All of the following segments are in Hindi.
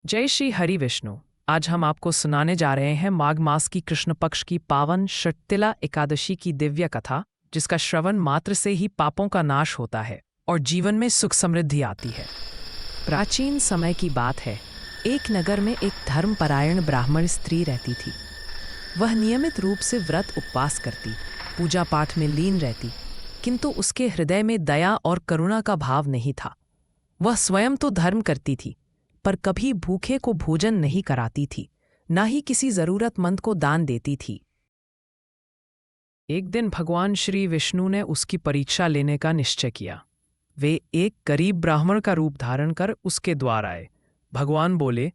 जय श्री हरि विष्णु। आज हम आपको सुनाने जा रहे हैं माघ मास की कृष्ण पक्ष की पावन षटतिला एकादशी की दिव्य कथा, जिसका श्रवण मात्र से ही पापों का नाश होता है और जीवन में सुख समृद्धि आती है। प्राचीन समय की बात है। एक नगर में एक धर्मपरायण ब्राह्मण स्त्री रहती थी। वह नियमित रूप से व्रत उपवास करती, पूजा पाठ में लीन रहती, किंतु उसके हृदय में दया और करुणा का भाव नहीं था। वह स्वयं तो धर्म करती थी, पर कभी भूखे को भोजन नहीं कराती थी, ना ही किसी जरूरतमंद को दान देती थी। एक दिन भगवान श्री विष्णु ने उसकी परीक्षा लेने का निश्चय किया। वे एक गरीब ब्राह्मण का रूप धारण कर उसके द्वार आए। भगवान बोले,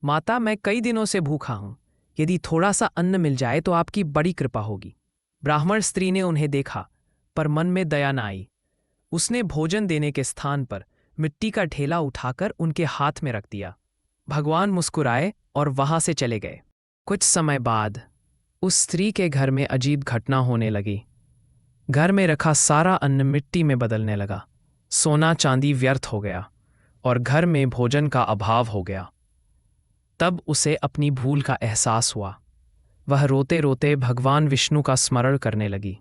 माता, मैं कई दिनों से भूखा हूं। यदि थोड़ा सा अन्न मिल जाए तो आपकी बड़ी कृपा होगी। ब्राह्मण स्त्री ने उन्हें देखा, पर मन में दया न आई। उसने भोजन देने के स्थान पर मिट्टी का ढेला उठाकर उनके हाथ में रख दिया। भगवान मुस्कुराए और वहां से चले गए। कुछ समय बाद उस स्त्री के घर में अजीब घटना होने लगी। घर में रखा सारा अन्न मिट्टी में बदलने लगा। सोना चांदी व्यर्थ हो गया और घर में भोजन का अभाव हो गया। तब उसे अपनी भूल का एहसास हुआ। वह रोते रोते भगवान विष्णु का स्मरण करने लगी।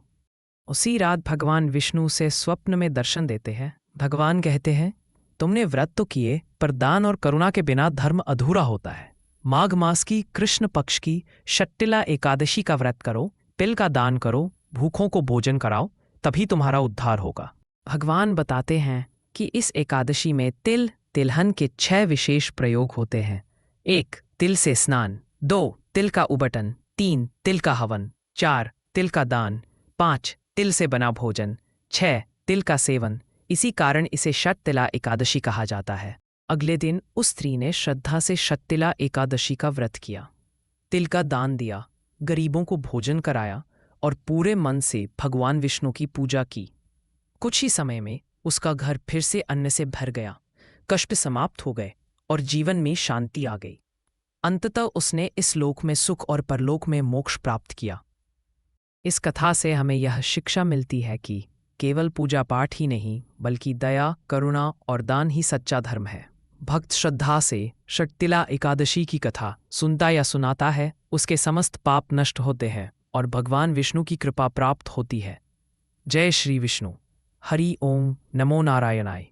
उसी रात भगवान विष्णु से स्वप्न में दर्शन देते हैं। भगवान कहते हैं, तुमने व्रत तो किए, पर दान और करुणा के बिना धर्म अधूरा होता है। माघ मास की कृष्ण पक्ष की षटतिला एकादशी का व्रत करो, तिल का दान करो, भूखों को भोजन कराओ, तभी तुम्हारा उद्धार होगा। भगवान बताते हैं कि इस एकादशी में तिल तिलहन के 6 विशेष प्रयोग होते हैं। 1. तिल से स्नान। 2. तिल का उबटन। 3. तिल का हवन। 4. तिल का दान। 5. तिल से बना भोजन। 6. तिल का सेवन। इसी कारण इसे षटतिला एकादशी कहा जाता है। अगले दिन उस स्त्री ने श्रद्धा से षटतिला एकादशी का व्रत किया, तिल का दान दिया, गरीबों को भोजन कराया और पूरे मन से भगवान विष्णु की पूजा की। कुछ ही समय में उसका घर फिर से अन्न से भर गया, कष्ट समाप्त हो गए और जीवन में शांति आ गई। अंततः उसने इस लोक में सुख और परलोक में मोक्ष प्राप्त किया। इस कथा से हमें यह शिक्षा मिलती है कि केवल पूजा पाठ ही नहीं, बल्कि दया, करुणा और दान ही सच्चा धर्म है। भक्त श्रद्धा से षटतिला एकादशी की कथा सुनता या सुनाता है, उसके समस्त पाप नष्ट होते हैं और भगवान विष्णु की कृपा प्राप्त होती है। जय श्री विष्णु। हरि ओम नमो नारायणाय।